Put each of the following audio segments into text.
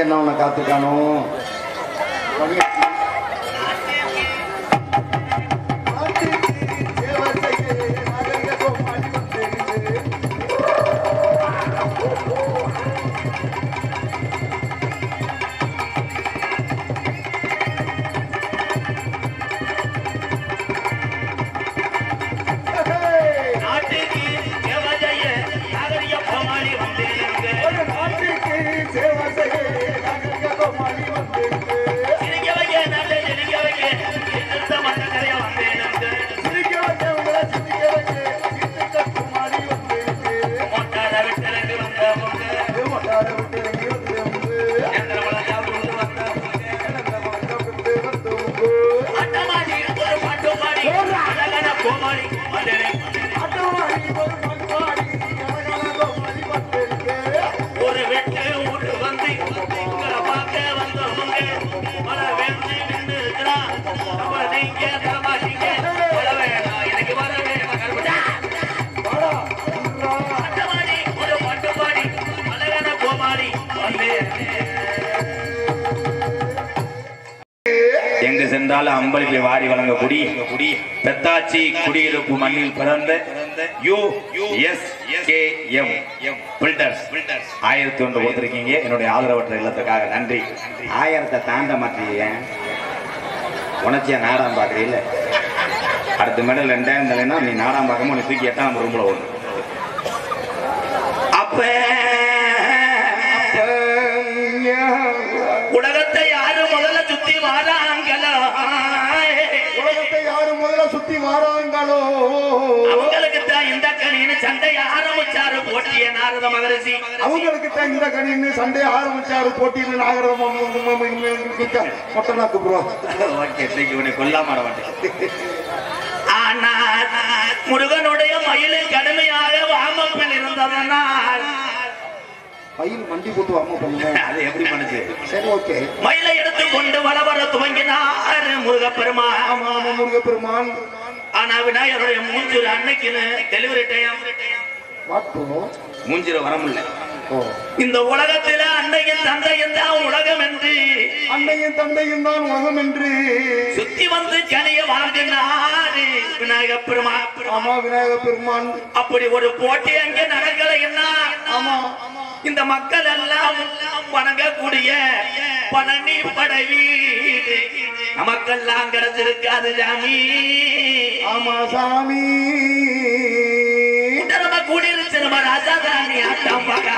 என்ன உன்னை காத்துக்கானோ எங்கு சென்றாலும் அம்பளிப்பை வாரி வழங்கக்கூடிய பெத்தாச்சி குடியிருப்பு மண்ணில் பிறந்த USKM பில்டர்ஸ் 1001 கொடுத்திருக்கீங்க. என்னுடைய ஆதரவற்ற இல்லத்துக்காக நன்றி. 1000 தாண்ட மாட்டீங்க, உனச்சியா நாடாம் பாக்குறீல்ல. அடுத்த மேடல் 2000 தலைனா நீ நாடாம் பார்க்காம உனக்கு தூக்கி 8ஆம் ரூம்ல ஓடும். அப்ப உலகத்தை யாரு முதல்ல சுத்தி வாராங்களோ, உலகத்தை யாரு முதல்ல சுத்தி வாராங்களோ அவங்களுக்கு தான் இந்த கணின்னு சண்டை ஆரம்பிச்சாரு போட்டிய நாரத மகரிஷி. அவங்களுக்கு தான் இந்த கணின்னு சண்டை ஆரம்பிச்சாரு போட்டியில் நாகரத மொட்டனாக்கு ப்ரோ. ஓகே, உன்னை கொல்லாம மாட்டேன். ஆனா முருகனுடைய மயிலில் கடுமையாக வாமப்பன் இருந்ததனால் மயில் மண்டி போட்டு அம்மா பண்ணுங்க. அது எப்படி பண்ணுச்சு? சரி, ஓகே. மயிலை எடுத்து கொண்டு வளவர துவங்கினார் முருகப்பெருமான். ஆமா ஆமா, முருகப்பெருமான். ஆனா விநாயகருடைய மூஞ்சிரு அன்னைக்குன்னு டெலிவரி டைம் மூஞ்சிர வர முடியல. இந்த உலகத்தில அன்னையின் தந்தையும் தான் உலகம் என்று, அன்னையின் தந்தையும் தான் உலகம் என்று சுத்தி வந்து கனிய வாழ்ந்தினாரு விநாயகப் பெருமான். ஆமா, விநாயகப் பெருமான். அப்படி ஒரு போட்டி அங்கே நடக்கலைன்னா ஆமா, இந்த மக்கள் எல்லாம் வணங்கக்கூடிய பழனி படை வீடு நமக்கெல்லாம் கிடைச்சிருக்காது சாமி. ஆமா சாமி. நம்ம கூடியிருச்சு நம்ம ராஜாதானி ஆட்டம் பார்க்க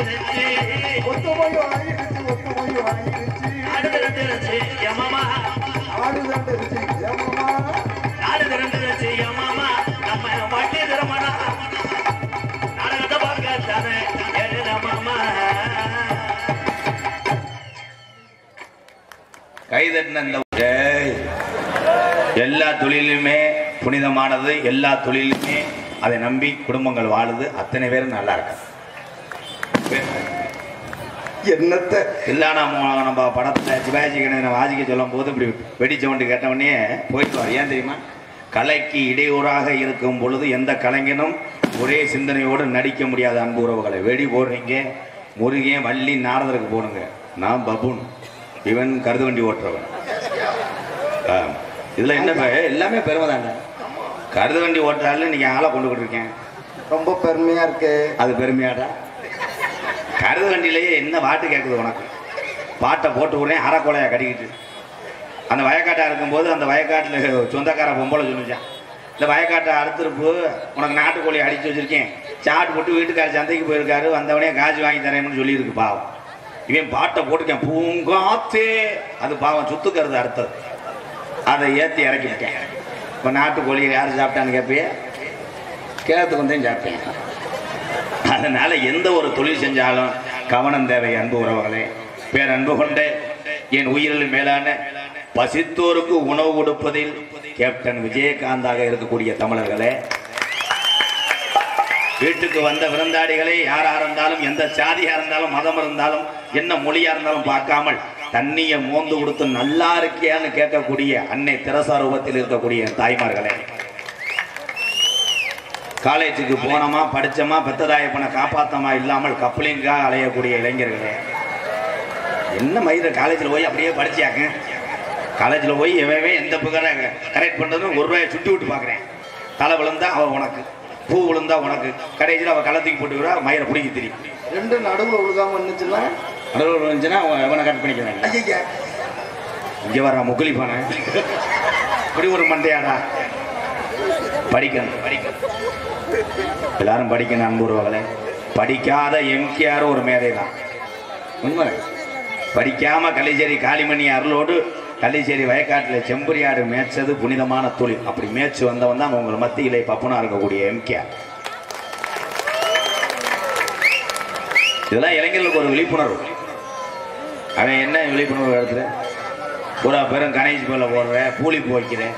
ஆகிருச்சு ஒத்துமையும் ஆகிருச்சு ஒத்துமையும் ஆகிருச்சு ஆடு திரண்டுருச்சு எமாமா ஆடு தண்டுருச்சு ஏமாமா ஆடு திரண்டுருச்சு எமாமா நம்ம வட்டி திரமணா நாடகத்தை பார்க்கத்தானே மாமா கைதட்டின இந்த எல்லா தொழிலுமே புனிதமானது. எல்லா தொழிலுமே அதை நம்பி குடும்பங்கள் வாழுது. அத்தனை பேரும் நல்லா இருக்கு. என்னத்தை இல்லைனா நம்ம படத்தில் சிவாஜி கணேசனை வாசிக்க சொல்லும் போது இப்படி வெடி சவுண்டு கேட்டவொடனே போயிட்டு வர. ஏன் தெரியுமா? கலைக்கு இடையூறாக இருக்கும் பொழுது எந்த கலைஞனும் ஒரே சிந்தனையோடு நடிக்க முடியாத அன்பு உறவுகளை. வெடி போடுறீங்க, முருகன் வள்ளி நாரதருக்கு போடுங்க. நான் பபுன், இவன் கருது வண்டி ஓட்டுறவன். இதில் என்ன எல்லாமே பெருமை தாங்க. கருது வண்டி ஓட்டுறாள் இன்னைக்கு ஆளை கொண்டுகிட்டு இருக்கேன். ரொம்ப பெருமையா இருக்கு. அது பெருமையாடா? கருது வண்டியிலேயே என்ன பாட்டு கேட்குது உனக்கு? பாட்டை போட்டு விடுறேன் அரைக்கோலையை கட்டிக்கிட்டு. அந்த வயக்காட்டாக இருக்கும்போது அந்த வயக்காட்டில் சொந்தக்கார பொம்பளை சொல்லிச்சான், இந்த வயக்காட்டை அறுத்துருப்பு உனக்கு நாட்டுக்கோழியை அடித்து வச்சுருக்கேன், சாட்டு போட்டு வீட்டுக்கார சந்தைக்கு போயிருக்காரு, வந்தவனே காசு வாங்கி தரேன்னு சொல்லியிருக்கு. பாவம் இவன் பாட்டை போட்டுக்கேன் பூங்காத்தே. அது பாவம் சுத்துக்கிறது அறுத்தது. அதை ஏற்றி இறக்கிவிட்டேன். இப்போ நாட்டுக்கோழியை யார் சாப்பிட்டான்னு கேட்பே? கேரத்துக்கு வந்தேன் சாப்பிட்டேன். அதனால எந்த ஒரு தொழில் செஞ்சாலும் கவனம் தேவை. அன்பு உறவுகளே, பேரன்பு கொண்ட என் உயிரில் மேலான பசித்தோருக்கு உணவு கொடுப்பதில் கேப்டன் விஜயகாந்தாக இருக்கக்கூடிய தமிழர்களே, வீட்டுக்கு வந்த விருந்தாடிகளை யாரா இருந்தாலும், எந்த சாதியா இருந்தாலும், மதம் இருந்தாலும், என்ன மொழியா இருந்தாலும் பார்க்காமல் தண்ணியை மோந்து கொடுத்து நல்லா இருக்கியான்னு கேட்கக்கூடிய அன்னை தெரசா ரூபத்தில் இருக்கக்கூடிய தாய்மார்களே, காலேஜுக்கு போனோமா, படிச்சோமா, பெத்ததாய பண்ண காப்பாத்தமா இல்லாமல் கப்ளிங்காக அலையக்கூடிய இளைஞர்களே, என்ன மயிர காலேஜில் போய் அப்படியே படிச்சியாங்க. காலேஜில் போய் எவவே எந்த புகழை கரெக்ட் பண்ணுறதுன்னு ஒரு ரூபாயை சுட்டி விட்டு பார்க்குறேன். தலை விழுந்தா அவள் உனக்கு, பூ விழுந்தா உனக்கு, கடைசியில் அவள் களத்துக்கு போட்டு விடுறா, மயிரை பிடிக்க தெரியும். ரெண்டு நடுவில் விழுகாம இருந்துச்சுன்னா நடுவில் விழுந்துச்சுன்னா அவனை கட் பண்ணிக்கிறேன். ஐயா இங்கே வர முக்குளிப்பான இப்படி ஒரு மண்டையாடா. படிக்கணும் படிக்கணும், எல்லாரும் படிக்கணும். அன்புறவர்களே, படிக்காத எம்கேஆர் ஒரு மேதை தான். உண்மை. படிக்காம கள்ளிச்சேரி காளிமணி அருளோடு கள்ளிச்சேரி வயக்காட்டில் செம்பரியாடு மேய்ச்சது புனிதமான தொழில். அப்படி மேய்ச்சி வந்தவன் தான் உங்கள் மத்தியிலே பப்புனா இருக்கக்கூடிய எம்கேஆர். இதெல்லாம் இளைஞர்களுக்கு ஒரு விழிப்புணர்வு. அவன் என்ன விழிப்புணர்வு எடுத்துற? பூரா பேரும் கணேஷ் மேல போடுறேன், பூலி போய்க்கிறேன்,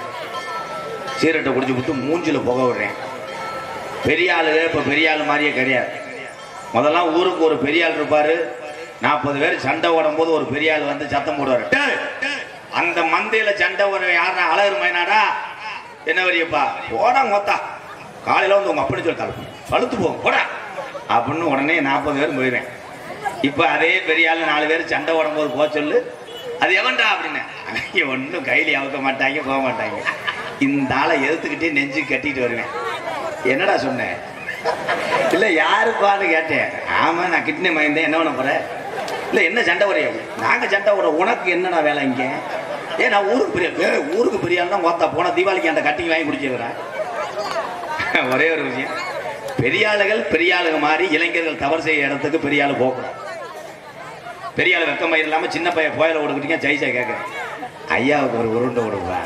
சீரட்டை குடிச்சு விட்டு மூஞ்சில் புகை விடுறேன். பெரிய ஆளுங்க இப்போ பெரிய ஆள் மாதிரியே கிடையாது. முதல்லாம் ஊருக்கு ஒரு பெரிய ஆள் இருப்பாரு, 40 பேர் சண்டை ஓடும் போது ஒரு பெரிய ஆள் வந்து சத்தம் போடுவார். அந்த மந்தையில சண்டை ஒரு யாரா அழகு மைனாடா என்ன வரியப்பா போடா மொத்தா காலையில வந்து உங்க அப்படி சொல்லிட்டாலும் பழுத்து போகும் போடா அப்படின்னு உடனே 40 பேர் போயிடுவேன். இப்ப அதே பெரிய ஆள் 4 பேர் சண்டை ஓடும் போது போக சொல்லு, அது எவன்டா அப்படின்னு ஒன்றும் கையில அவுக்க மாட்டாங்க, போக மாட்டாங்க. இந்த ஆளை எதிர்த்துக்கிட்டே நெஞ்சு கட்டிட்டு வருவேன். என்னடா சொன்னேன்? இல்ல யாருப்பான்னு கேட்டேன். ஆமா நான் கிட்னி மயந்தேன், என்ன பண்ண போற? இல்ல என்ன சண்டை வரையா? நாங்க சண்டை விட உனக்கு என்னடா வேலை இங்க? நான் ஊருக்கு பெரிய ஆள் தான் ஓத்தா போன தீபாவளிக்கு அந்த கட்டிங் வாங்கி குடிச்சிருக்கிறேன். ஒரே ஒரு விஷயம், பெரிய ஆளுகள் பெரிய ஆளுங்க மாதிரி இளைஞர்கள் தவறு செய்ய இடத்துக்கு பெரிய ஆளு போகக்கூடாது. பெரிய ஆளு வெக்கமாக இல்லாம சின்ன பையன் புயல ஓடுக்கிட்டீங்க ஜெயிச்சா கேட்குறேன். ஐயாவுக்கு ஒரு உருண்டை விடுவா,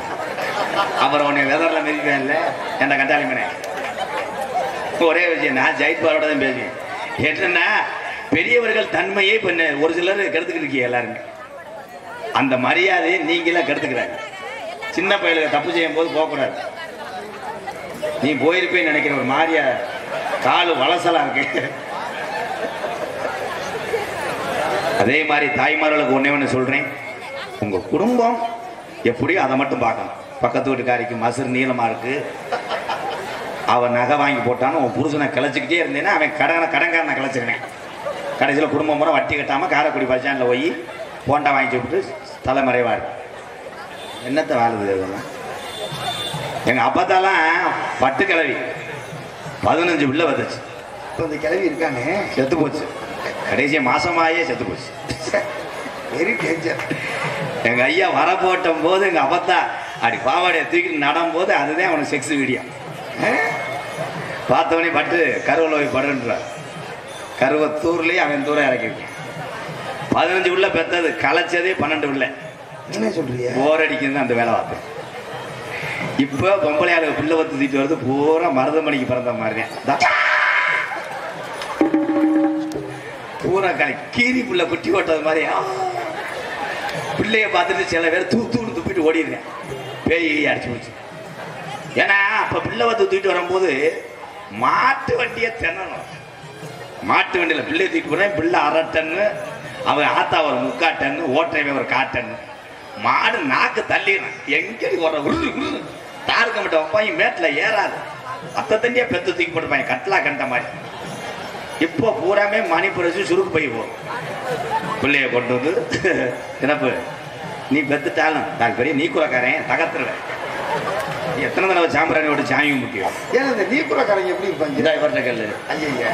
அப்புறம் உன்னை வெதர்ல மிதிப்பேன் இல்லை என்ன கண்டாளி மேனே. ஒரே விஷயம், நான் ஜெயிப்பாரோட தான் பேசுவேன். என்னன்னா பெரியவர்கள் தன்மையை இப்போ ஒரு சிலர் கெடுத்துக்கிட்டு இருக்கீங்க எல்லாருமே. அந்த மரியாதையை நீங்களாம் கெடுத்துக்கிறாங்க. சின்ன பையலுக்கு தப்பு செய்யும் போது போகக்கூடாது. நீ போயிருப்பேன்னு நினைக்கிற ஒரு மாதிரியா காலு வளசலா இருக்கு. அதே மாதிரி தாய்மார்களுக்கு ஒன்னே ஒன்று சொல்றேன், உங்க குடும்பம் எப்படியோ அதை மட்டும் பார்க்கணும். பக்கத்து வீட்டுக்காரிக்கு மசர் நீளமா இருக்கு, அவன் நகை வாங்கி போட்டான்னு உன் புருஷனை கிளச்சிக்கிட்டே இருந்தேன்னா அவன் கடன்காரனை கிளச்சிருவேன். கடைசியில் குடும்பம் முறை வட்டி கட்டாமல் காரைக்குடி பஸ் ஸ்டாண்டில் போய் போண்டா வாங்கி விட்டு தலைமறைவார். என்னத்தை வாழுது இதெல்லாம்? எங்கள் அப்பத்தாலாம் பட்டு கிளவி 15 பிள்ளை வந்துச்சு. இப்போ இந்த கிளவி இருக்கானே செத்து போச்சு. கடைசிய மாசமாயே செத்து போச்சு. Very danger. எங்கள் ஐயா வர போட்டும் போது எங்கள் அப்பத்தா அப்படி பாவாடையை தூக்கிட்டு நடும்போது அதுதான் அவனுக்கு செக்ஸ் வீடியோ. பார்த்தவனே பட்டு கருவில் போய் படுன்றார். கருவத்தூர்லயே அவன் தூரம் இறக்கிருக்கேன். 15 உள்ள பெத்தது, கலைச்சதே 12 உள்ள. என்ன சொல்றீங்க? போர் அடிக்கிறது அந்த வேலை பார்த்தேன். இப்ப பொம்பளையாளு பிள்ளை வத்து தூக்கிட்டு வருது, பூரா மருதமணிக்கு பிறந்த மாதிரி தான். பூரா கீரி பிள்ளை குட்டி ஓட்டது மாதிரி பிள்ளைய பார்த்துட்டு சில பேர் தூத்துன்னு துப்பிட்டு ஓடிடுறேன். பேய் அடிச்சு போச்சு. ஏன்னா அப்ப பிள்ளை வத்து தூக்கிட்டு வரும்போது மாட்டு வண்டியை தின்னணும். மாட்டு வண்டியில் பிள்ளையை தூக்கிட்டு போறேன். பிள்ளை 1/2 டன்னு, அவன் ஆத்தா ஒரு 3/4 டன்னு, ஓட்டுறவே ஒரு 1/4 டன்னு. மாடு நாக்கு தள்ளிடுறான். எங்க ஒரு தாருக்க மாட்டேன் வைப்பாங்க, மேட்டில் ஏறாது. அத்தை தண்டியா பெத்து தூக்கி போட்டுப்பாங்க, கட்லா கண்ட மாதிரி. இப்போ பூராமே மணிப்புரட்சி சுருக்கு போய் போகும். பிள்ளைய கொண்டு வந்து என்னப்பு நீ பெத்துட்டாலும் தான் பெரிய நீ குறக்காரன் தகத்துருவேன். எத்தனை தடவை சாம்பிராணியோட சாமியும் முக்கியம். ஏன்னா இந்த நீக்குறக்காரங்க எப்படி இருப்பாங்க? இதா இவர்கிட்ட கல்லு. ஐயா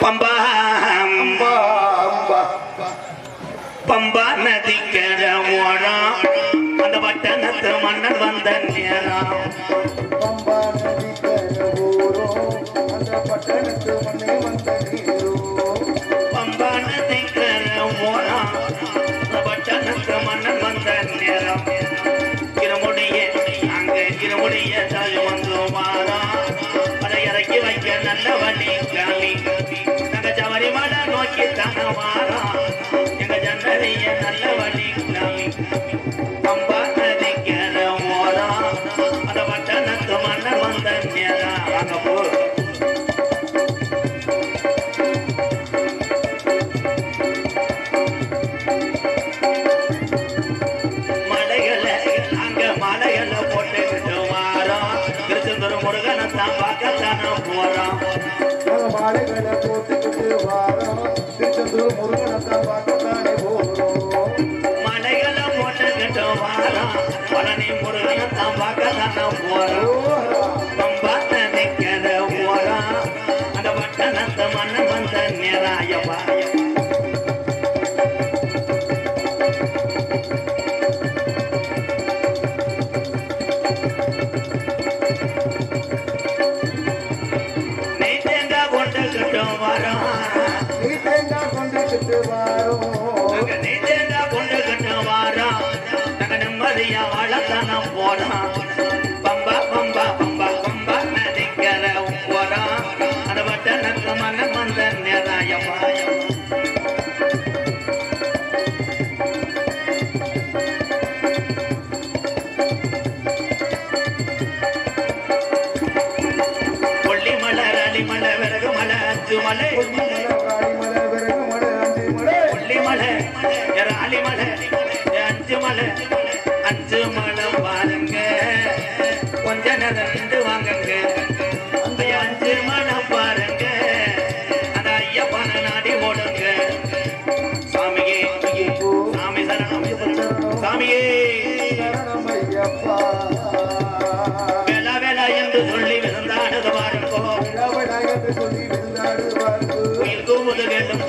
பம்பா அம்பா அம்பா பம்பா நதிக்கர ஓரம் அந்த பட்டணத்து மன்னர் வந்த நேரம். பம்பா நதிக்கர ஓரம் அந்த பட்டணத்து மன்னர் வந்த நேரம். பம்பா நதிக்கர ஓரம் அந்த பட்டணத்து மன்னர் வந்த நேரம். இருமுடிய அங்க இருமுடிய தாய் வந்து வாரம். அதை இறக்கி வைக்க நல்ல வழி காமி. நாங்க ஜவரி மட நோக்கி தாங்க வாரம். எங்க ஜன்னதிய நல்ல வழி காமி. பம்பா நதிக்கர ஓரம் அந்த பட்டணத்து மன்னர் வந்த நேரம். அங்க போ மலைகளை அங்க மலைகளை போட்டுக்கிட்டு வாரம். திருச்செந்தூர் முருகனை தான் பார்க்கத்தான போறோம். மாலைகளை போட்டுக்கிட்டு வாரம். திருச்செந்தூர் முருகனத்தான் பார்க்கத்தானே போகிறோம். மலைகளை போட்டுக்கிட்டு வாரம். பழனி முருகனை தான் பார்க்கத்தான போறோம். பம்பா நதிக்கர ஓரம் அந்த பட்டணத்து மன்னன் வந்த நேராயப்பா. நெய் தேங்காய் கொண்டுக்கிட்டு வரோம். நீ தேங்காய் கொண்டுக்கிட்டு வாரோம். நாங்க நெய் தேங்காய் கொண்டுக்கிட்டு வரோம். நாங்க நிம்மதியா வாழத்தான போறோம். பம்பா பம்பா பம்பா பம்பா நதிக்கர ஓரம் அந்த பட்டணத்து மன்னன் வந்த நேராயப்பா. கொல்லிமலை அலிமலை விறகு மலை அஞ்சு மலை. மலை விறகு மலை அஞ்சு மலை. கொல்லிமலை அலிமலை அஞ்சு மலை. அஞ்சு மலை பாருங்க கொஞ்ச நேரம் வாங்குங்க. அந்த 5 மலை பாருங்க அந்த ஐயப்பன நாடி ஓடுங்க. சாமியே சாமி சரணம் சாமியே சரணமையப்பா. வேளா வேளா என்று சொல்லி விருந்தாடுது பாருங்கோ. விழாவிழாயென்று சொல்லி விருந்தாடுவார்க்கு. உயிர் கூவுது வேண்டும்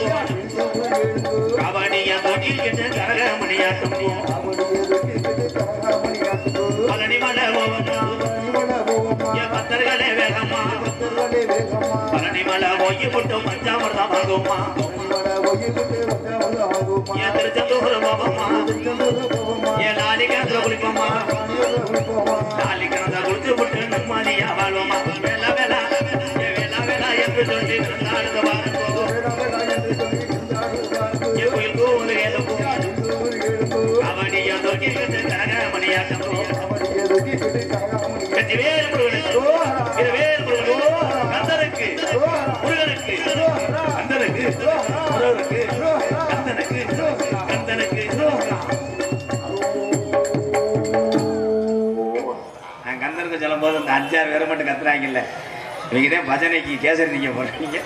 கபடிய தொட்டில் கிட்ட கரகமணியாட்டும் பழனி மலை பத்தர்களே வேகமா. பழனி மலை ஒய்யு போட்டு பஞ்சாமிரதம் வாங்குமா. என் திருச்செந்தூர் போவோமா. என் நாளிகேந்திர குளிப்போமா. நாளிகேந்திர குளிச்சு போட்டு நிம்மதியா வாழ்வோமா. வேலை வேலை வேலை வேலை என்று சொல்லி இருந்தாடுது பாருங்கோ. என் கோயில் கூறு எழுப்போம் கபடிய தொட்டில் கரகமணியாட்டம். வெற்றிவேல் முருகனுக்கு இருவேல் முருகனுக்கு கந்தனுக்கு முருகனுக்கு கந்தனுக்கு முருகனுக்கு கந்தனுக்கு கந்தனுக்கு. நான் கந்தனுக்கு சொல்லும் போது அந்த 5-6 பேரை மட்டும் கத்துறாங்கல்ல, இவங்கதான் பஜனைக்கு கேசரி நீங்க போடுறீங்க.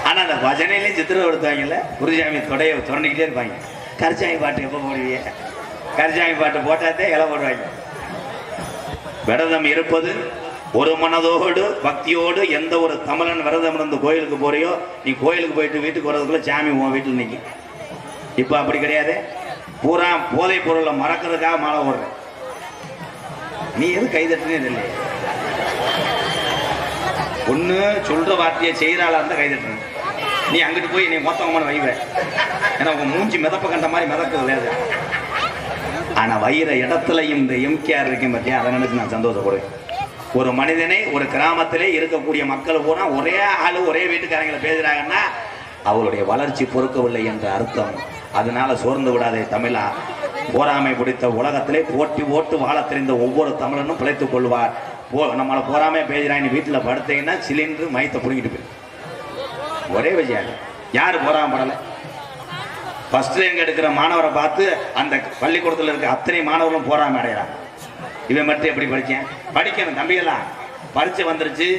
ஆனா அந்த பஜனையிலையும் சித்திரம் எடுத்தாங்கல்ல, குருசாமி தொடைய தொடர்ந்துக்கிட்டே இருப்பாங்க. கரிசாமி பாட்டு எப்போ போடுவீங்க? கரிசாமி பாட்டு போட்டாதே இலை போடுவாங்க. விரதம் இருப்பது ஒரு மனதோடு பக்தியோடு. எந்த ஒரு தமிழன் விரதம் இருந்து கோயிலுக்கு போறியோ, நீ கோயிலுக்கு போயிட்டு வீட்டுக்கு வர்றதுக்குள்ள சாமி உன் வீட்டில் நிற்கி. இப்போ அப்படி கிடையாது. பூரா போதை பொருளை மறக்கிறதுக்காக மாலை ஓடுற. நீ எது கைதட்டுனே இல்லை. ஒண்ணு சொல்ற வார்த்தையை செய்யறாளா இருந்தா கைதட்டணும். நீ அங்கிட்டு போய் நீ மொத்தமான வைவ, ஏன்னா உங்க மூஞ்சி மிதப்ப கண்ட மாதிரி மிதக்குது வேறு. ஆனா வைகிற இடத்துலையும் இந்த எம்கேஆர் இருக்கும் பத்தியா, அதை நினைச்சு நான் சந்தோஷப்படுவேன். ஒரு மனிதனை ஒரு கிராமத்திலே இருக்கக்கூடிய மக்கள் பூரா ஒரே ஆளு ஒரே வீட்டுக்காரங்களை பேசுறாங்கன்னா அவருடைய வளர்ச்சி பொறுக்கவில்லை என்ற அர்த்தம். அதனால சோர்ந்து விடாதே தமிழா. போராமை பிடித்த உலகத்திலே போட்டி போட்டு வாழ தெரிந்த ஒவ்வொரு தமிழனும் பிழைத்துக் கொள்வார். நம்மளை போராமே பேசுறாங்க, வீட்டில் படுத்தீங்கன்னா சிலிண்டர் மயத்தை புடுங்கிட்டு போயிரு. ஒரே விஷயம், யாரு போராம படலை? ஃபர்ஸ்ட் ரேங்க் எடுக்கிற மாணவரை பார்த்து அந்த பள்ளிக்கூடத்தில் இருக்க அத்தனை மாணவர்களும் போராம அடைகிறான். இவன் மட்டும் எப்படி படித்தேன்? படிக்கணும் தம்பியெல்லாம். பரீட்சை வந்துருச்சு,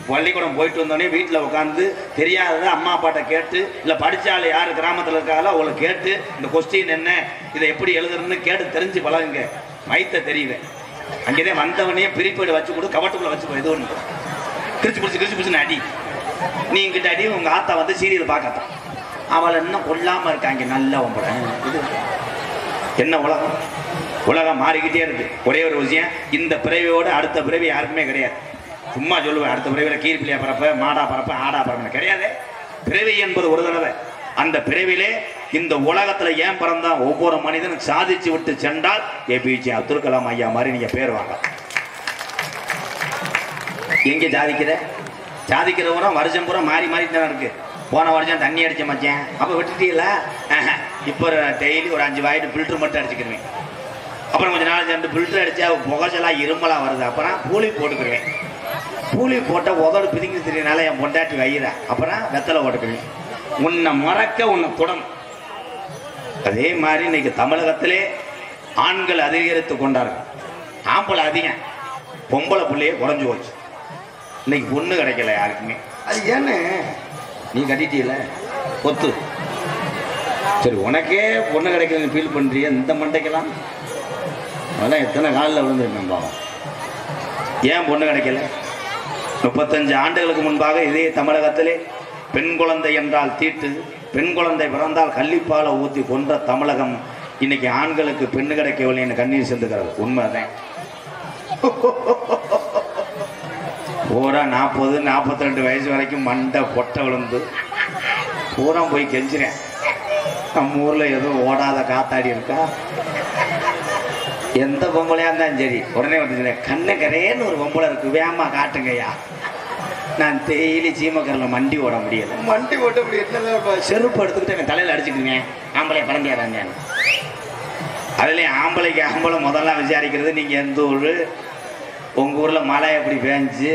பள்ளிக்கூடம் போயிட்டு வந்தோடனே வீட்டில் உட்காந்து தெரியாததை அம்மா அப்பாட்ட கேட்டு, இல்லை படித்தாள் யார் கிராமத்தில் இருக்காங்களோ அவளை கேட்டு இந்த கொஸ்டின் என்ன, இதை எப்படி எழுதுறதுன்னு கேட்டு தெரிஞ்சு பழகுங்க. மைத்த தெரியல அங்கேயே வந்தவனையே பிரிப்பேடு வச்சு கொடு, கவட்டுக்குள்ள வச்சு இது ஒன்று கிரிச்சு பிடிச்சு அடி. நீ இங்கிட்ட அடி, உங்கள் ஆத்தா வந்து சீரியல் பார்க்கத்தான். அவளை இன்னும் கொல்லாமல் இருக்காங்க. நல்ல உங்களை இது என்ன உலகம்? உலகம் மாறிக்கிட்டே இருக்கு. ஒரே ஒரு விஷயம், இந்த பிறவியோடு அடுத்த பிறவி யாருக்குமே கிடையாது. சும்மா சொல்லுவேன், அடுத்த பிறவியில் கீழ்பிள்ளையா பரப்ப, மாடா பரப்ப, ஆடா பரப்ப கிடையாது. பிறவி என்பது ஒரு தடவை. அந்த பிறவிலே இந்த உலகத்தில் ஏன் பிறந்தா ஒவ்வொரு மனிதனும் சாதிச்சு விட்டு சென்றால் ஏபிஜே அப்துல் கலாம் ஐயா மாதிரி நீங்க பேர் வாங்க. எங்க சாதிக்கிறவரும் வருஷம் பூரா மாறி மாறி தான் இருக்கு. போன வருஷம் தண்ணி அடிச்ச மச்சேன், அப்போ விட்டுட்டீங்களா? இப்போ டெய்லி ஒரு 5 வாயிட்டு ஃபில்டர் மட்டும் அடிச்சுக்கிடுவேன். அப்புறம் கொஞ்சம் நாள் சேர்ந்து ஃபில்டர் அடித்தா புகைச்சலாம் இருமலாக வருது. அப்புறம் பூலி போட்டுக்குருவேன். பூலி போட்டால் உதடு பிதிங்கி தெரியனால என் பொண்டாட்டி வயிறா. அப்புறம் வெத்தலை போட்டுக்குருவேன். உன்னை மறக்க உன்னை தொடரும். அதே மாதிரி இன்னைக்கு தமிழகத்திலே ஆண்கள் அதிகரித்து கொண்டார்கள். ஆம்பளை அதிகம், பொம்பளை பிள்ளையே குறைஞ்சு போச்சு. இன்னைக்கு பொண்ணு கிடைக்கல யாருக்குமே. அது ஏன்னு நீ கட்டிட்டீல கொத்து. சரி, உனக்கே பொண்ணு கிடைக்கலன்னு ஃபீல் பண்ணுறிய இந்த மண்டைக்கெல்லாம்? அதெல்லாம் எத்தனை காலில் விழுந்துருக்கேன் பாவம். ஏன் பொண்ணு கிடைக்கல? 35 ஆண்டுகளுக்கு முன்பாக இதே தமிழகத்திலே பெண் குழந்தை என்றால் தீட்டு, பெண் குழந்தை பிறந்தால் கள்ளிப்பாலை ஊற்றி கொன்ற தமிழகம் இன்னைக்கு ஆண்களுக்கு பெண்ணு கிடைக்கவில்லைன்னு கண்ணீர் செலுத்துகிறது. உண்மைதான். பூரா 40-42 வயசு வரைக்கும் மண்டை பொட்டை விழுந்து பூரா போய் கெஞ்சிறேன். நம்ம ஊரில் எதுவும் ஓடாத காத்தாடி இருக்கா? எந்த பொம்பளையா இருந்தாலும் சரி உடனே வந்து கண்ணு கரையேன்னு ஒரு பொம்பளை இருக்கு, வேமா காட்டுங்கய்யா. நான் டெய்லி சீமக்கரில் மண்டி ஓட முடியாது. மண்டி ஓட்ட முடியாது. செருப்பு எடுத்துக்கிட்டு என் தலையில் அடிச்சுக்குங்க. ஆம்பளை பழந்தியாராங்க. அதுலேயும் ஆம்பளைக்கு ஆம்பளை முதல்ல விசாரிக்கிறது நீங்கள் எந்த ஊர், உங்கள் ஊரில் மழை எப்படி பேஞ்சு,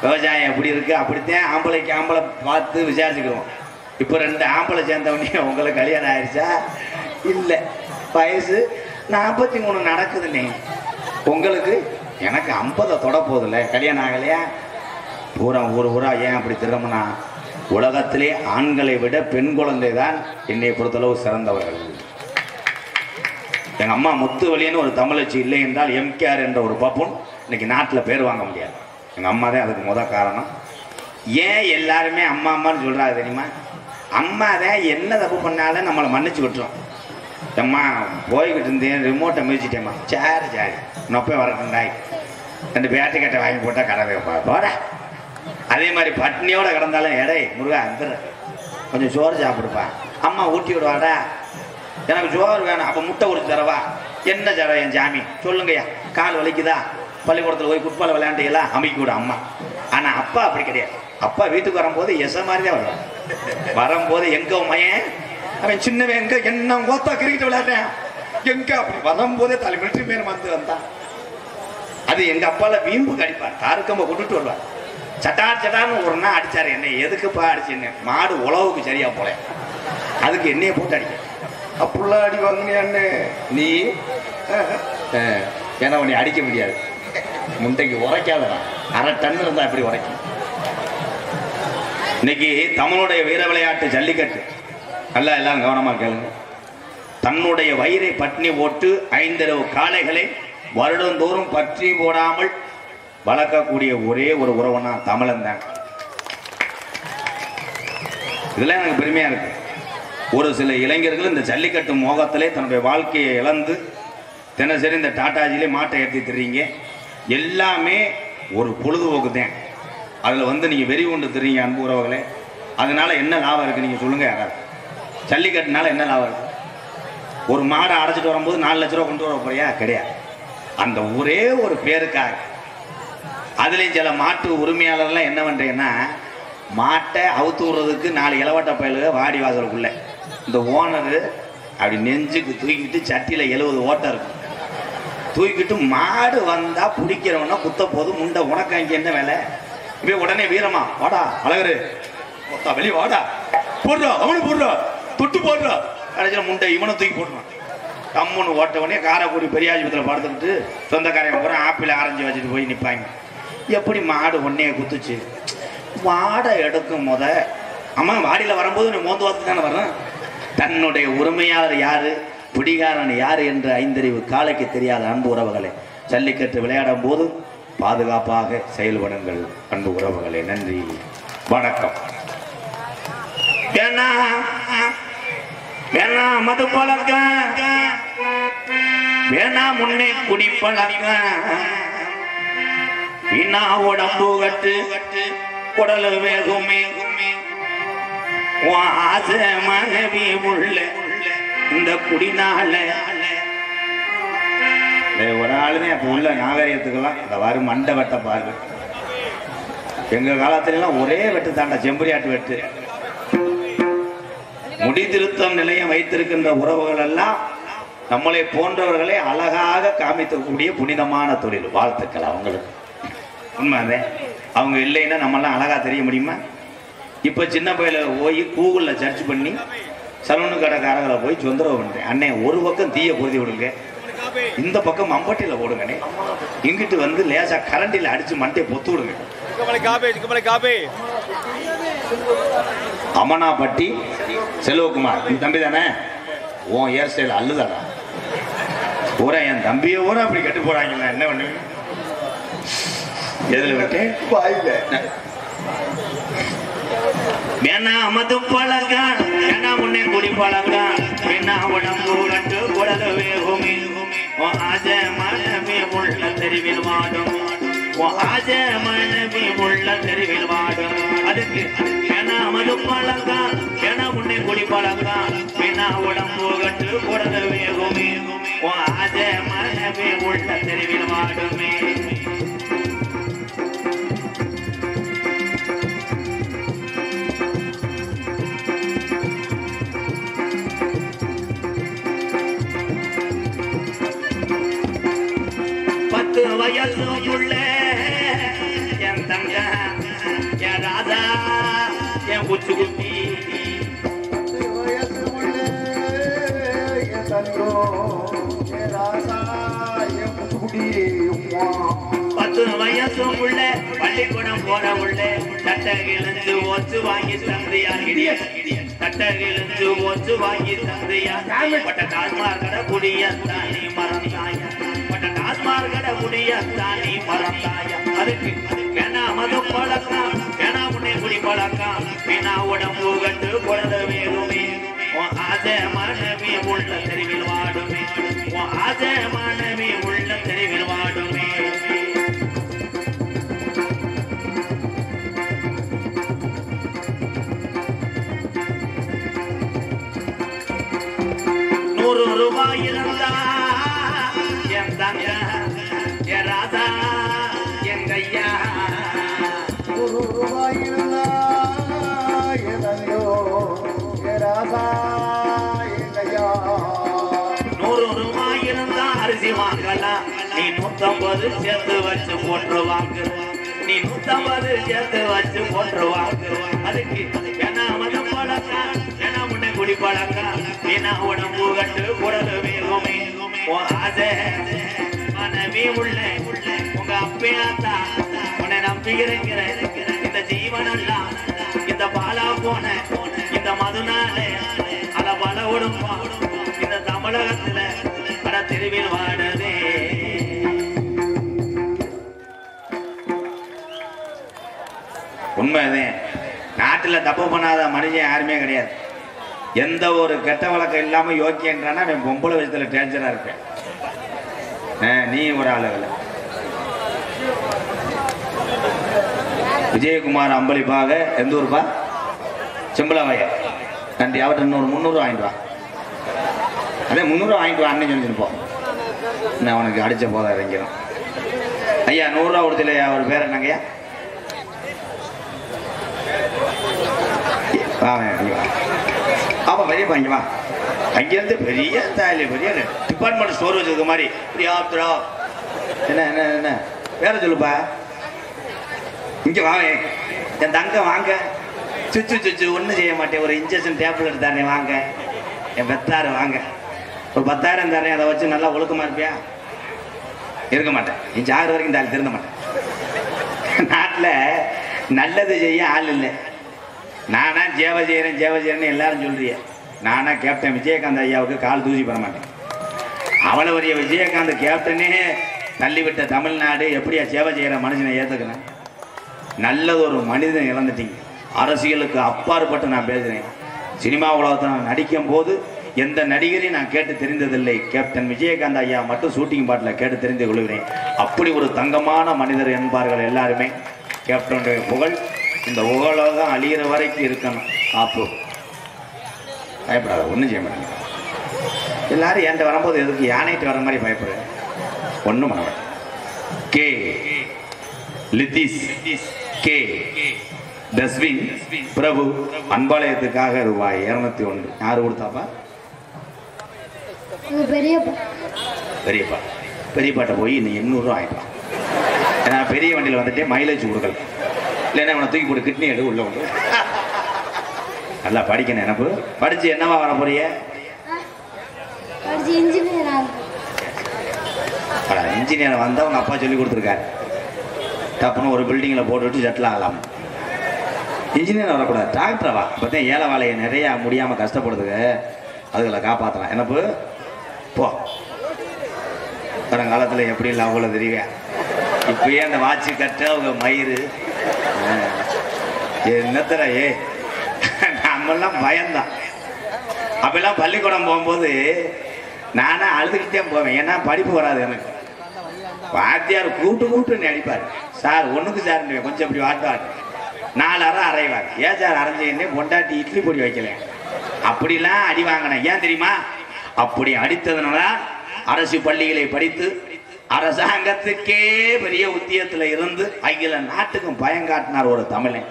விவசாயம் எப்படி இருக்குது, அப்படித்தான் ஆம்பளைக்கு ஆம்பளை பார்த்து விசாரிச்சுக்கிறோம். இப்போ 2 ஆம்பளை சேர்ந்தவனே உங்களுக்கு கல்யாணம் ஆயிடுச்சா? இல்லை, வயசு 43 நடக்குதுண்ணே. உங்களுக்கு எனக்கு 50 தொட போதில்ல, கல்யாணம் ஆகலையா? பூரா ஊரா ஏன் அப்படி திரும்பினா, உலகத்திலே ஆண்களை விட பெண் குழந்தை தான் என்னை பொறுத்தளவு சிறந்தவர்கள். எங்கள் அம்மா முத்துவலின்னு ஒரு தமிழச்சி இல்லை என்றால் எம்கேஆர் என்ற ஒரு பப்புன் இன்னைக்கு நாட்டில் பேர் வாங்க முடியாது. எங்கள் அம்மா தான் அதுக்கு முதல் காரணம். ஏன் எல்லாருமே அம்மா அம்மான்னு சொல்கிறாங்க தெரியுமா? அம்மா தான் என்ன தப்பு பண்ணாலும் நம்மளை மன்னிச்சு விட்டுரும். அம்மா போய்கிட்டு இருந்தேன், ரிமோட்டை மிதிச்சிட்டேம்மா. சரி நொப்பே வரட்டுண்டாய் 2 பேட்டை வாங்கி போட்டால் கடை போட. அதே மாதிரி பட்னியோட கிடந்தாலும் எடை முருகா வந்துடுற கொஞ்சம் சோறு சாப்பிடுப்பா, அம்மா ஊட்டி விடுவாடா, எனக்கு சோறு வேணும், அப்போ முட்டை உரிச்சு தரவா. என்ன தர என் ஜாமி சொல்லுங்கய்யா, கால் வலிக்குதா, பள்ளிக்கூடத்தில் போய் ஃபுட்பால் விளையாண்டீங்களா, அமைக்க விட அம்மா. ஆனால் அப்பா அப்படி கிடையாது. அப்பா வீட்டுக்கு வரும்போது எச மாதிரி தான் வருவான். வரும்போது எங்க மையன் அவன் சின்னவன் எங்க என்ன கோத்தா கிரிக்கெட் விளையாடுறேன் எங்க, அப்படி வரும்போதே தலை மிலிட்டரி மேல வந்து வந்தான். அது எங்க அப்பால வீம்பு கடிப்பார், தாருக்கம்ப கொண்டுட்டு வருவார். சட்டார்னு ஒரு நாள் அடிச்சாரு. என்ன எதுக்குப்பா அடிச்சுன்னு? மாடு உழவுக்கு சரியா போல, அதுக்கு என்னைய போட்டு அடிக்க. அப்படிலாம் அடி வாங்கினே நீ? ஏன்னா உன்னை அடிக்க முடியாது, முண்டைக்கு உரைக்காதான். 1/2 டன் இருந்தா எப்படி உரைக்கும்? இன்னைக்கு தமிழுடைய வீர விளையாட்டு ஜல்லிக்கட்டு நல்லா எல்லாரும் கவனமா கேளுங்க. தன்னுடைய வயிறை பட்டினி போட்டு 5 காளைகளை வருடந்தோறும் பற்றி போடாமல் வளர்க்கக்கூடிய ஒரே ஒரு உறவுனா தமிழன் தான். இதெல்லாம் எனக்கு பெருமையா இருக்கு. ஒரு சில இளைஞர்கள் இந்த ஜல்லிக்கட்டு மோகத்திலே தன்னுடைய வாழ்க்கையை இழந்து தினசரி இந்த டாட்டாஜிலே மாட்டை ஏற்றி திரிங்க. எல்லாமே ஒரு பொழுதுபோக்கு தான். அதில் வந்து நீங்கள் வெறி கொண்டு தெரியுங்க அன்பு உறவுகளே. அதனால என்ன லாபம் இருக்குது நீங்கள் சொல்லுங்கள் யாராவது? ஜல்லிக்கட்டுனால என்ன லாபம் இருக்குது? ஒரு மாடை அடைச்சிட்டு வரும்போது 4 லட்ச ரூபா கொண்டு வர போறியா? கிடையாது. அந்த ஒரே ஒரு பேருக்காக. அதுலேயும் சில மாட்டு உரிமையாளர்லாம் என்ன பண்ணுறீங்கன்னா, மாட்டை அவுத்து விடுறதுக்கு 4 இளவட்ட பயலுக வாடி வாசலுக்குள்ள இந்த ஓனரு அப்படி நெஞ்சுக்கு தூக்கிட்டு சட்டியில் 70 ஓட்டம் இருக்கும். தூக்கிட்டு மாடு வந்தால் பிடிக்கிறவனா குத்த போது முண்டை உனக்கு அங்கே என்ன வேலை? இப்போ உடனே வீரமா வாடா அழகரு மொத்தா வெளியே வாடா போடுறா அவனு போடுறா தொட்டு போடுறா கடைசியில் முண்டை இவனை தூக்கி போடுறான். கம்முன்னு ஓட்டவனே காரைக்குடி பெரியாஜபத்தில் படுத்துக்கிட்டு சொந்தக்காரையை பூரா ஆப்பிள் ஆரஞ்சு வச்சுட்டு போய் நிற்பாங்க. எப்படி மாடு ஒன்னையே குத்துச்சு? மாடை எடுக்கும் போத அம்மா வாடியில் வரும்போது நீ மோந்து வாத்து தானே வர்றேன். தன்னுடைய உரிமையாளர் யாரு, பிடிகாரன் யாரு என்று 5 அறிவு காலைக்கு தெரியாத அன்பு உறவுகளே, ஜல்லிக்கட்டு விளையாடும் போது பாதுகாப்பாக செயல்படுங்கள் அன்பு உறவுகளே. நன்றி, வணக்கம். வேணா மது பழக்க, வேணா முன்னே குடி பழக்க, வீணா உடம்பு கட்டு குடலு வேகுமே, ஆசை மனைவி உள்ள இந்த குடினால. ஒரு ஆளுதான் இப்ப உள்ள நாகரிகத்துக்கெல்லாம் இந்த வாரு மண்டை வெட்ட பாரு. எங்க காலத்திலாம் ஒரே வெட்டு தாண்டா, செம்பரியாட்டு வெட்டு. முடி திருத்தம் நிலையம் வைத்திருக்கின்ற உறவுகள் எல்லாம் நம்மளை போன்றவர்களை அழகாக காமிக்கக்கூடிய புனிதமான தொழில். வாழ்த்துக்கள் அவங்களுக்கு. உண்மை அவங்க இல்லைன்னா நம்மளாம் அழகா தெரிய முடியுமா? இப்ப சின்ன பையில போய் கூகுள்ல சர்ச் பண்ணி சலூனு கடைக்காரங்களை போய் தொந்தரவு பண்றேன். அண்ணே ஒரு பக்கம் தீய பொருதி விடுங்க, இந்த பக்கம் மம்பட்டியில போடுங்கண்ணே, இங்கிட்டு வந்து லேசா கரண்டில அடிச்சு மண்டையை பொத்து விடுங்க. அமனாப்பட்டி செல்வகுமார் இந்த தம்பி தானே? உன் ஹேர் ஸ்டைல் அல்லுதாடா. பூரா என் தம்பியை பூரா அப்படி கட்டு போறாங்களா? என்ன பண்ணுவீங்க? எதுல விட்டு வேணா மது பழங்க, வேணா முன்னே குடி பழங்க, வேணா உடம்பு கட்டு குடல வேகுமே, ஆஜ மனமே உள்ள தெருவில் வாடும், ஆஜ மனமே உள்ள தெருவில் வாடும். அதுக்கு வேணா மது பழங்க, வேணா முன்னே குடி பழங்க, வேணா உடம்பு கட்டு குடல வேகுமே, ஆஜ மனமே உள்ள தெருவில் வாடுமே. வயசுள்ள என் தங்க என் ராதா என் குச்சி குட்டி, வயசுள்ள என் தங்கோ என் ராதா என் குச்சி குட்டி. 10 வயசுள்ள பள்ளிக்கூடம் போற உள்ள தட்டகிழந்து ஓச்சு வாங்கி தந்தையா, தட்டகிழந்து ஓச்சு வாங்கி தந்தையா, பட்ட டாஸ்மார் கடை குடிய தானி மறந்தாயா, டாஸ்மார்கட முடிய தானி மறந்தாயா. அதுக்கு வேணா மது பழக்கம், வேணா முன்னே குடி பழக்கம், வேணா உடம்பு கட்டு குழந்த வேகுமே, ஆசை மனைவி உள்ள தெருவில் வாடுமே, ஆசை மனைவி உள்ள தெருவில் வாடுமே. ₹100 இருந்தா என் தங்க என் ராதா என் கையா, ₹100 இருந்தா என் தங்கோ என் ராதா என் கையா. ₹100 இருந்தா அரிசி வாங்கலாம், நீ 150 சேர்த்து வச்சு போட்டுருவாங்க, நீ 150 சேர்த்து வச்சு போட்டுருவாங்க. அதுக்கு வேணா மது பழக்கம், வேணா முன்னே குடி பழக்கம், வேணா உடம்பு கட்டு குடல் வேகுமே, ஆசை மனைவி உள்ள உங்க அப்பையாத்தா உன்னை நம்பியிருக்கிற இந்த ஜீவனெல்லாம் இந்த பாலா போன இந்த மதுனால அல பல உடுப்பா இந்த தமிழகத்துல பல தெருவில் வாடுதே. உண்மைதான், நாட்டில் தப்பு பண்ணாத மனுஷன் யாருமே கிடையாது. எந்த ஒரு கெட்ட வழக்கம் இல்லாம யோக்கியன்றானா அவன் பொம்பளை விஷயத்துல டேஞ்சரா இருப்பேன். நீ ஒரு ஆளுகளை விஜயகுமார் அம்பளிப்பாக எந்த ஊருப்பா? செம்பலாவைய. நன்றி. அவர்கிட்ட இன்னொரு 300 வாங்கிட்டு வா. அதே 300 வாங்கிட்டு வா. அண்ணன் சொல்லிப்போம். நான் உனக்கு அடிச்ச போதா இறங்கிடும். ஐயா 100 ரூபா கொடுத்துல. அவர் பேர் என்னங்கய்யா? ஆமா பெரிய வாங்கி வா. அங்கிருந்து பெரிய தாலி பெரிய டிபார்ட்மெண்ட் ஸ்டோர் வச்சிருக்க மாதிரி என்ன என்ன என்ன வேற சொல்லுப்பா. இங்க வாங்க என் தங்க வாங்க. சுச்சு சுச்சு ஒன்றும் செய்ய மாட்டேன். ஒரு இன்ஜெக்ஷன் டேப்லெட் தானே வாங்க. என் பெத்தாரு வாங்க. ஒரு 10,000 தானே. அதை வச்சு நல்லா ஒழுக்கமா இருப்பியா? இருக்க மாட்டேன். நீ ஜாகிர வரைக்கும் தாலி திருந்த மாட்டேன். நாட்டில் நல்லது செய்ய ஆள் இல்லை. நானா ஜேவ செய்யறேன்னு எல்லாரும் சொல்றிய. நானா கேப்டன் விஜயகாந்த் ஐயாவுக்கு கால் தூசி பெற மாட்டேன். அவ்வளவு பெரிய விஜயகாந்த் கேப்டனே தள்ளிவிட்ட தமிழ்நாடு எப்படியா சேவை செய்யற மனுஷனை ஏத்துக்கிறேன்? நல்லது ஒரு மனிதன் இழந்துட்டீங்க. அரசியலுக்கு அப்பாற்பட்டு நான் பேசுறேன். சினிமா உலகத்தில் நான் நடிக்கும் போது எந்த நடிகரையும் நான் கேட்டு தெரிந்ததில்லை. கேப்டன் விஜயகாந்த் ஐயா மட்டும் ஷூட்டிங் பாட்டில் கேட்டு தெரிந்து கொள்கிறேன். அப்படி ஒரு தங்கமான மனிதர் என்பார்கள் எல்லாருமே. கேப்டனுடைய புகழ் இந்த உலகம் அழிகிற வரைக்கும் இருக்கணும். அப்போ பயப்படாத, ஒன்றும் செய்ய மாட்டேங்க. எல்லாரும் என்கிட்ட வரும்போது எதுக்கு யானைட்டு வர மாதிரி பயப்படுறேன்? ஒன்றும் பண்ண மாட்டேன். கே லித்திஸ் கே டஸ்பின் பிரபு அன்பாலயத்துக்காக ரூபாய் 201. யாரு கொடுத்தாப்பா? பெரியப்பா. பெரியப்பாட்ட போய் இன்னும் 800 ரூபா ஆயிடுவான். ஏன்னா பெரிய வண்டியில் வந்துட்டு மைலேஜ் கொடுக்கல. இல்லைன்னா அவனை தூக்கி போட்டு கிட்னி எடு உள்ள விட்டு. நல்லா படிக்கணும். எனக்கு படிச்சு என்னவா வர போறிய? இன்ஜினியர் வந்தா அவங்க அப்பா சொல்லி கொடுத்துருக்காரு. தப்புன்னு ஒரு பில்டிங்கில் போட்டுவிட்டு செட்டில் ஆகலாம். இன்ஜினியர் வரக்கூடாது, டாக்டர் வா. பார்த்தேன் ஏழை வேலையை நிறையா முடியாமல் கஷ்டப்படுதுங்க. அதுகளை காப்பாற்றலாம். எனக்கு போ. வருங்காலத்தில் எப்படி இல்லை அவ்வளோ தெரியுவேன். இப்பயே அந்த வாட்சி கட்டு அவங்க மயிறு என்னத்தர நம்மெல்லாம் பயந்தான். அப்பெல்லாம் பள்ளிக்கூடம் போகும்போது நானே அழுதுகிட்டே போவேன். ஏன்னா படிப்பு வராது எனக்கு. வாத்தியார் கூப்பிட்டு அடிப்பார். சார் ஒன்றுக்கு சார் கொஞ்சம் இப்படி வாட்டுவார். 4 அரை அரைவார். ஏன் சார் அரைஞ்சேன்னே பொண்டாட்டி இட்லி பொடி வைக்கல. அப்படிலாம் அடி வாங்கினேன். ஏன் தெரியுமா? அப்படி அடித்ததுனால அரசு பள்ளிகளை படித்து அரசாங்கத்துக்கே பெரிய உத்தியத்தில் இருந்து அகில நாட்டுக்கும் பயங்காட்டினார் ஒரு தமிழன்.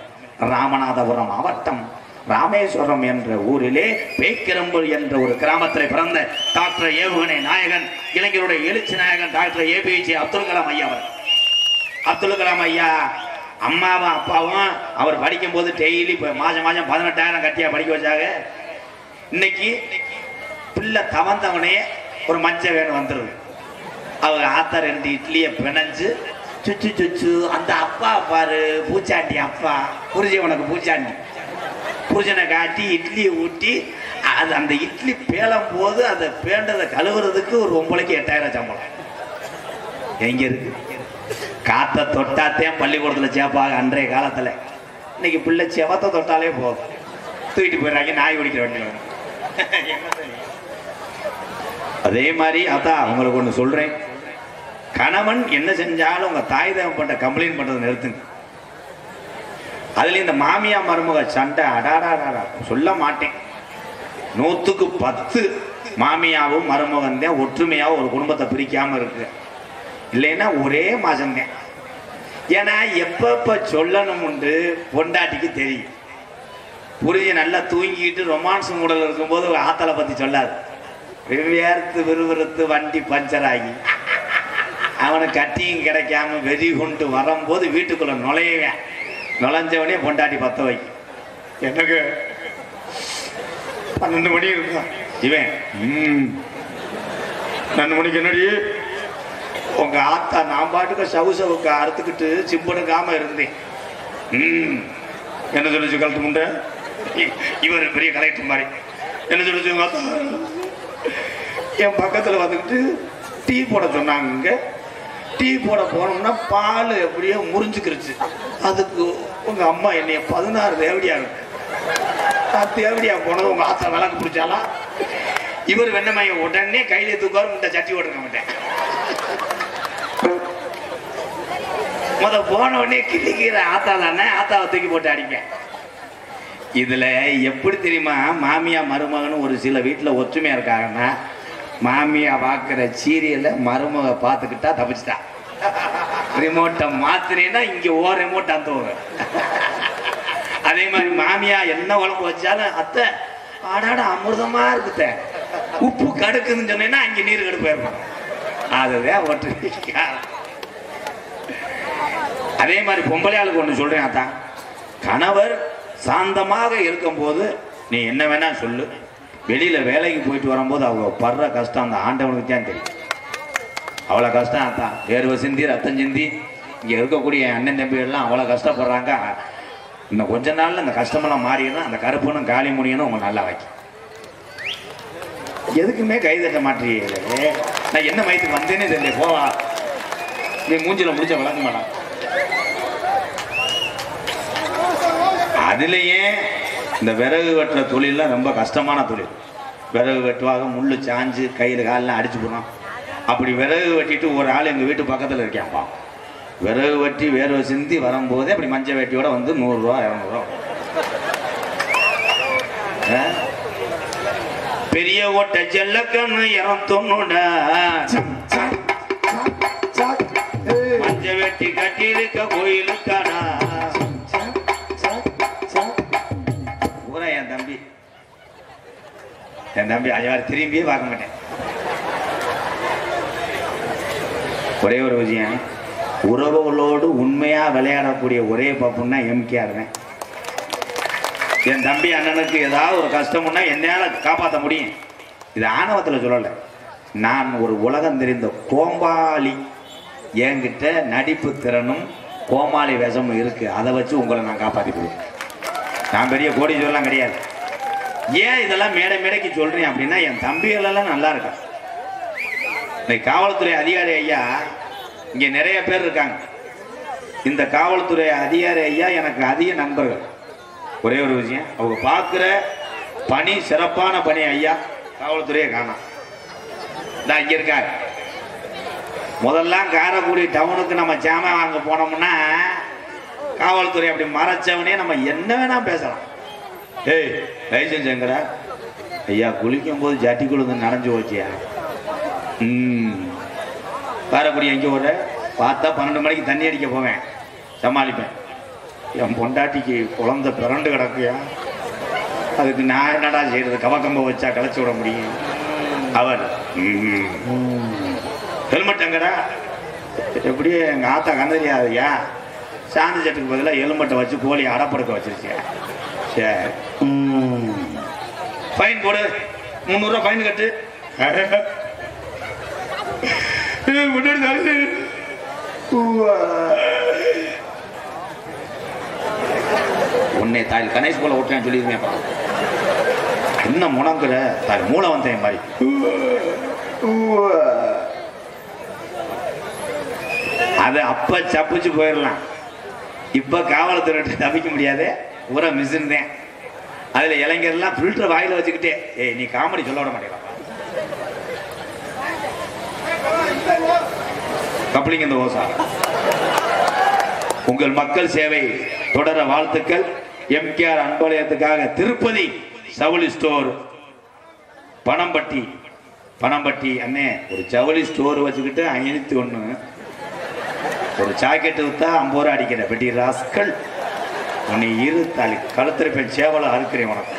ராமநாதபுரம் மாவட்டம் ராமேஸ்வரம் என்ற ஊரிலே பேக்கிரம்பு என்ற ஒரு கிராமத்தில் பிறந்த டாக்டர் ஏவுகணை நாயகன், இளைஞருடைய எழுச்சி நாயகன் டாக்டர் ஏபிஜே அப்துல் கலாம் ஐயா. அப்துல் கலாம் ஐயா அம்மாவும் அப்பாவும் அவர் படிக்கும் போது டெய்லி மாசம் 18,000 கட்டியா படிக்க வச்சாங்க. இன்னைக்கு பிள்ளை தவந்தவனே ஒரு மஞ்சள் வேணும் வந்துருது. அவங்க ஆத்தார் 2 இட்லியை பிணைஞ்சு சுச்சு சுச்சு அந்த அப்பா பாரு பூச்சாண்டி அப்பா புரிஞ்ச உனக்கு பூச்சாண்டி புரிஜனை காட்டி இட்லியை ஊட்டி அது அந்த இட்லி பேலும் போது அதை பேண்டதை கழுவுறதுக்கு ஒரு 9க்கு 8,000 சம்பளம். எங்க இருக்கு? காத்த தொட்டாத்தையும் பள்ளிக்கூடத்தில் சேர்ப்பாங்க அன்றைய காலத்தில். இன்னைக்கு பிள்ளை செவத்தை தொட்டாலே போதும், தூக்கிட்டு போயிடுறாங்க. நாய் குடிக்கிற வண்டியில். அதே மாதிரி அதான் உங்களுக்கு ஒன்று சொல்றேன். கணவன் என்ன செஞ்சாலும் உங்க தாய் தகவன் பண்ற கம்ப்ளைண்ட் பண்றதை நிறுத்துங்க. அதுல இந்த மாமியா மருமக சண்டை அடாடாடா சொல்ல மாட்டேன். 100க்கு 10 மாமியாவும் மருமகன் தான் ஒற்றுமையாவும் ஒரு குடும்பத்தை பிரிக்காம இருக்கு. இல்லைன்னா ஒரே மாசம்தான். ஏன்னா எப்ப சொல்லணும் உண்டு பொண்டாட்டிக்கு தெரியும். புரிஞ்சு நல்லா தூங்கிட்டு ரொமான்ஸ் மூடல் இருக்கும்போது ஆத்தலை பத்தி சொல்லாது. வெவ்வேறு விறுவிறுத்து வண்டி பஞ்சர் ஆகி அவனுக்கு கட்டியும் கிடைக்காம வெறி கொண்டு வரும்போது வீட்டுக்குள்ள நுழையவேன். நுழைஞ்சவனே பொண்டாட்டி 10 வைக்கும். எனக்கு 12 மணி இருக்கும். இவன் 2 மணிக்கு என்னடி உங்க ஆத்தா நான் பாட்டுக்கு சவுசவுக்கு அறுத்துக்கிட்டு சிம்பனுக்காம இருந்தேன். என்ன சொல்லிச்சு கழுத்து முண்டை? இவர் பெரிய கலெக்டர் மாதிரி என்ன சொல்லிச்சு உங்க ஆத்தா? என் பக்கத்துல வந்துக்கிட்டு டீ போட சொன்னாங்க. டீ போட போனோம்னா பால் எப்படியோ முறிஞ்சுக்கிருச்சு. அதுக்கு உங்க அம்மா என்னைய 16 தேவடியா இருக்கு. நான் தேவடியா போனது உங்க ஆத்தா விளக்கு பிடிச்சாலாம். இவர் வெண்ணமைய உடனே கையில தூக்காரு. முட்டை சட்டி ஓட்டுக்க மாட்டேன். போன உடனே கிளிக்கிற ஆத்தா தானே, ஆத்தாவை தூக்கி போட்டு அடிப்பேன். இதுல எப்படி தெரியுமா, மாமியா மருமகன் ஒரு சில வீட்டுல ஒற்றுமையா இருக்காங்கன்னா, மாமியா பார்க்கிற சீரியலை மருமக பார்த்துக்கிட்டா தப்பிச்சுட்டா. ரிமோட்டை மாத்திரேன்னா இங்க ரிமோட் அந்த அதே மாதிரி மாமியா என்ன உழம்பு வச்சாலும் அத்தை ஆடாட அமிர்தமா இருக்குத, உப்பு கடுக்குதுன்னு சொன்னேன்னா அங்க நீர் கடுப்பு போயிடணும். அதுதான் ஒற்றை. அதே மாதிரி பொம்பளையாளுக்கு ஒண்ணு சொல்றேன் அத்தான், கணவர் சாந்தமாக இருக்கும் போது நீ என்ன வேணா சொல்லு, வெளியில வேலைக்கு போயிட்டு வரும்போது அவங்க படுற கஷ்டம் அந்த ஆண்டவனுக்கு தான் தெரியும். அவ்வளோ கஷ்டம் தான், வேர்வை சிந்தி ரத்தம் சிந்தி இங்கே இருக்கக்கூடிய அண்ணன் தம்பிகள்லாம் அவ்வளோ கஷ்டப்படுறாங்க. இன்னும் கொஞ்ச நாள்ல அந்த கஷ்டமெல்லாம் மாறிடும். அந்த கருப்புனும் காலி முடியணும் உங்க நல்லா வைக்கும். எதுக்குமே கைதட்ட மாட்டீங்களே, நான் என்ன மயத்துக்கு வந்தேனே தெரியல. போவா நீ மூஞ்சில முடிச்ச வளர்க்க மாட்டான். அதுலேயே இந்த விறகு வெட்டுற தொழிலாம் ரொம்ப கஷ்டமான தொழில். விறகு வெட்டுவாங்க, முள்ளு சாஞ்சு கையில் காலெலாம் அடிச்சு போனோம். அப்படி விறகு வெட்டிட்டு ஒரு ஆள் எங்கள் வீட்டு பக்கத்தில் இருக்கான்ப்பா, விறகு வெட்டி வேர்வை சிந்தி வரும்போதே அப்படி மஞ்சள் வெட்டியோட வந்து 100 ரூபா 200 ரூபா. பெரிய ஓட்ட ஜல்லக்கண்ணு 290 மஞ்சள் வெட்டி கட்டி இருக்க கோயிலுக்கானா பூரா என் தம்பி அஜவாறு திரும்பியே பார்க்க மாட்டேன். ஒரே ஒரு விஷயம், உறவுகளோடு உண்மையா விளையாடக்கூடிய ஒரே பப்புன்னா எம்கேஆர் தான். என் தம்பி அண்ணனுக்கு ஏதாவது ஒரு கஷ்டம்னா என்னால காப்பாற்ற முடியும். இது ஆணவத்தில் சொல்லலை, நான் ஒரு உலகம் தெரிந்த கோமாளி, என்கிட்ட நடிப்பு திறனும் கோமாளி விஷமும் இருக்கு. அதை வச்சு உங்களை நான் காப்பாற்றி கொடுப்பேன். நான் பெரிய கோடீஸ்வரலாம் கிடையாது. ஏன் இதெல்லாம் மேடைக்கு சொல்றேன் அப்படின்னா, என் தம்பிகளெல்லாம் நல்லா இருக்கா. இன்னைக்கு காவல்துறை அதிகாரி ஐயா இங்க நிறைய பேர் இருக்காங்க. இந்த காவல்துறை அதிகாரி ஐயா எனக்கு அதிக நண்பர்கள். ஒரே ஒரு விஷயம், அவங்க பார்க்குற பணி சிறப்பான பணி. ஐயா காவல்துறையை காணோம், நான் இங்க இருக்காங்க. முதல்லாம் காரைக்குடி டவுனுக்கு நம்ம ஜாமான் வாங்க போனோம்னா காவல்துறை அப்படி மறைச்சவனே நம்ம என்ன வேணா பேசலாம். ஏய் லைசன்ஸ் எங்கடா? ஐயா குளிக்கும் போது ஜட்டி குழுந்து நனைஞ்சு போச்சியா. காரைக்குடி எங்கே ஓட பார்த்தா 12 மணிக்கு தண்ணி அடிக்க போவேன், சமாளிப்பேன். என் பொண்டாட்டிக்கு குழந்தை பிறண்டு கிடக்குயா, அதுக்கு நான் என்னடா செய்யறது? கவக்கம்ப வச்சா களைச்சி விட முடியும். அவர் ஹெல்மெட் எங்கடா? எப்படியே எங்கள் ஆத்தா கந்தரியாதையா சாந்தி சட்டுக்கு பதிலாக ஹெல்மெட்டை வச்சு கோழி அடப்படுக்க வச்சிருச்சியா. சரி ஃபைன் போடு, 300 ரூபா ஃபைன் கட்டு. உன்னை தாய் கணேஷ் போல ஓட்டுறேன்னு சொல்லியிருக்கேன். என்ன முணங்குற தாய் மூளை வந்தேன் மாதிரி. அது அப்ப சப்பிச்சு போயிடலாம். இப்ப காவல்துறை தப்பிக்க முடியாது, ஊரா மிஷின் தான். அதுல இளைஞர்லாம் ஃபில்டர் வாயில வச்சுக்கிட்டே, ஏய் நீ காமெடி சொல்ல விட மாட்டேங்களா கப்ளிங் இந்த ஓசா. உங்கள் மக்கள் சேவை தொடர வாழ்த்துக்கள். எம்கேஆர் அன்பலயத்துக்காக திருப்பதி ஜவுளி ஸ்டோர் பணம்பட்டி அண்ணே ஒரு ஜவுளி ஸ்டோர் வச்சுக்கிட்டு 501 ஒரு ஜாக்கெட்டு வித்தா 50 ரூபா அடிக்கிற பெட்டி ராஸ்கல். உன்னை இரு தாலி கழுத்திருப்பேன், சேவலை அறுக்கிறேன் உனக்கு.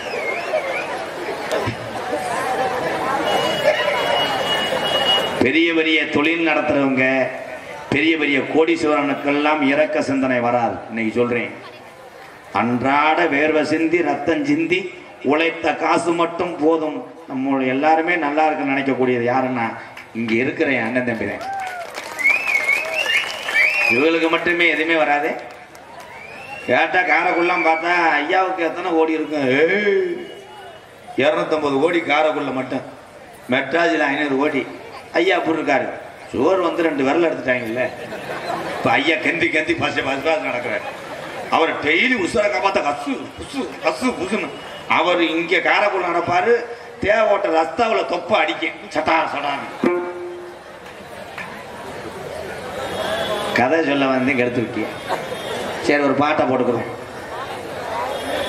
பெரிய பெரிய தொழில் நடத்துறவங்க, பெரிய பெரிய கோடீஸ்வரனுக்கெல்லாம் இறக்க சிந்தனை வராது. இன்னைக்கு சொல்றேன், அன்றாட வேர்வை சிந்தி ரத்தம் சிந்தி உழைத்த காசு மட்டும் போதும். நம்ம எல்லாருமே நல்லா இருக்குன்னு நினைக்கக்கூடியது யாருன்னா இங்க இருக்கிற என் அண்ணன் தம்பி தான். இவங்களுக்கு மட்டுமே எதுவுமே வராது. கேட்டா காரைக்குள்ளாம் பார்த்தா ஐயாவுக்கு எத்தனை கோடி இருக்கும்? 250 கோடி காரைக்குள்ள மட்டும். மெட்ராஸில் 500 கோடி. ஐயா அப்படி இருக்காரு. சோறு வந்து 2 விரல் எடுத்துட்டாங்கல்ல. இப்போ ஐயா கந்தி பஸ் நடக்கிறார். அவர் டெய்லி உசுரை காப்பாற்ற கசு புசுன்னு. அவர் இங்கே காரைக்குள்ள நடப்பாரு, தேவோட்ட ரஸ்தாவில் தொப்ப அடிக்க சட்டான்னு. கதை சொல்ல வந்து கெடுத்து விட்டிய. சரி ஒரு பாட்டை போட்டுக்கிறோம்.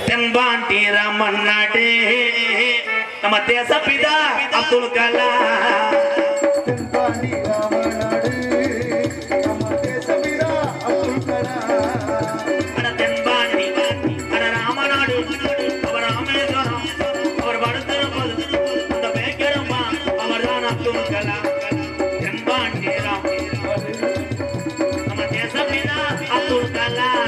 தென்பாண்டி ராமன் நாடு நம்ம தேசப்பிதா அப்துல் கலாம். தென்பாண்டி ராமநாடு நம்ம தேசப்பிதா அப்துல் கலாம். தென்பாண்டி அட ராமநாடு அவர் ராமேஸ்வரம் அவர் படுத்திருப்பது அந்த பேக்கரம்மா அவர் தான் அப்துல் கலாம். தென்பாண்டி ராம நம்ம தேசப்பிதா அப்துல் கலாம்.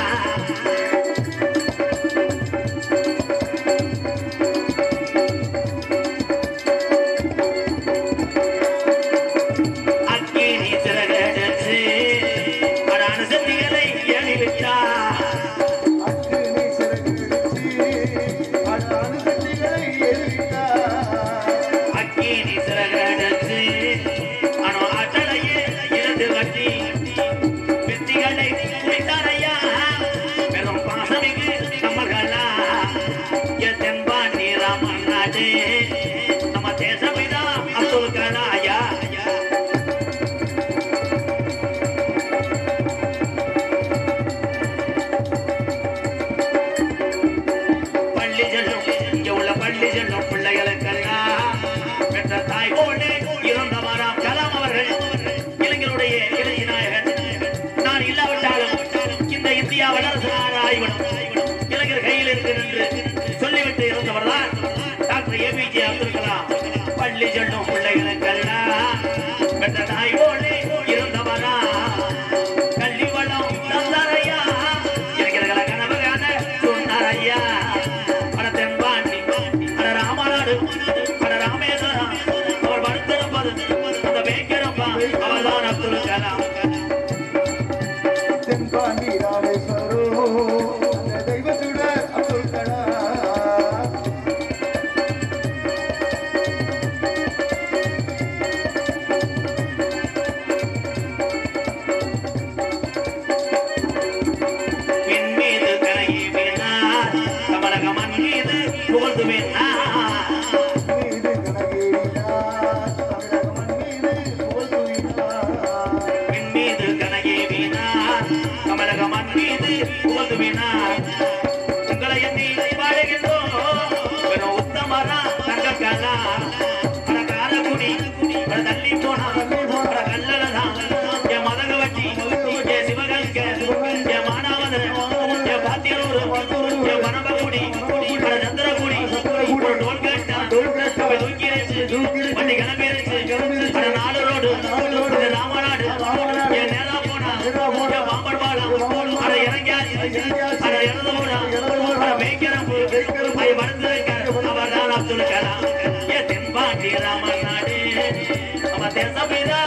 இளைஞர் கையில் இருக்கு என்று சொல்லிவிட்டு இருந்தவர் தான் டாக்டர் ஏபிஜே அப்துல் கலாம். பள்ளி சொல்லும் பிள்ளைகளுக்கெல்லாம் பெற்ற தாய் போலே இருந்தவரா கல்வி வளம் தந்தாரையா இளைஞர்களை கனவு காண சொன்னாரையா. அட தென்பாண்டி அட ராமநாடு அட ராமேஸ்வரம் அவர் படுத்திருப்பது அந்த பேக்கரப்பா அவர் தான் அப்துல் கலாம். தென்பாண்டி ராமேஸ்வரோ அந்த தெய்வசுடர் அப்துல் கலாம். என் மீது கரையை வீணார் தமிழக மண் மீது புகழ்ந்து வீணார். மீது கனகேறினார் தமிழக மண் மீது புகழ்ந்துவினார். என் மீது கரையை வீணார் தமிழக மண் மீது புகழ்ந்து வீணார். உங்களை எண்ணி பாடுகின்றோம் வெறும் உத்தமரா தங்க கலா. பல காரக்குடி பல தள்ளி போனா பல கல்லதான் என் மதக வட்டி என் சிவகங்க என் மானாவதன் என் பாத்தியலூர் என் பரம்பக்குடி பல சந்திரகுடி ஒரு டோல் கேட்டா தூக்கி வண்டி கிளம்பிருச்சு பல நாடு ரோடு ராமநாடு என் நேரா போனா என் பாம்பன் பாலம் அதை இறங்கியாச்சு அதை இறந்து போனா அதை மேய்க்கிறப்பு அதை வளர்ந்திருக்க அவர் தான் அப்துல் கலாம். ஏ தென்பாண்டி ராமன் நாடு நம்ம தேசப்பிதா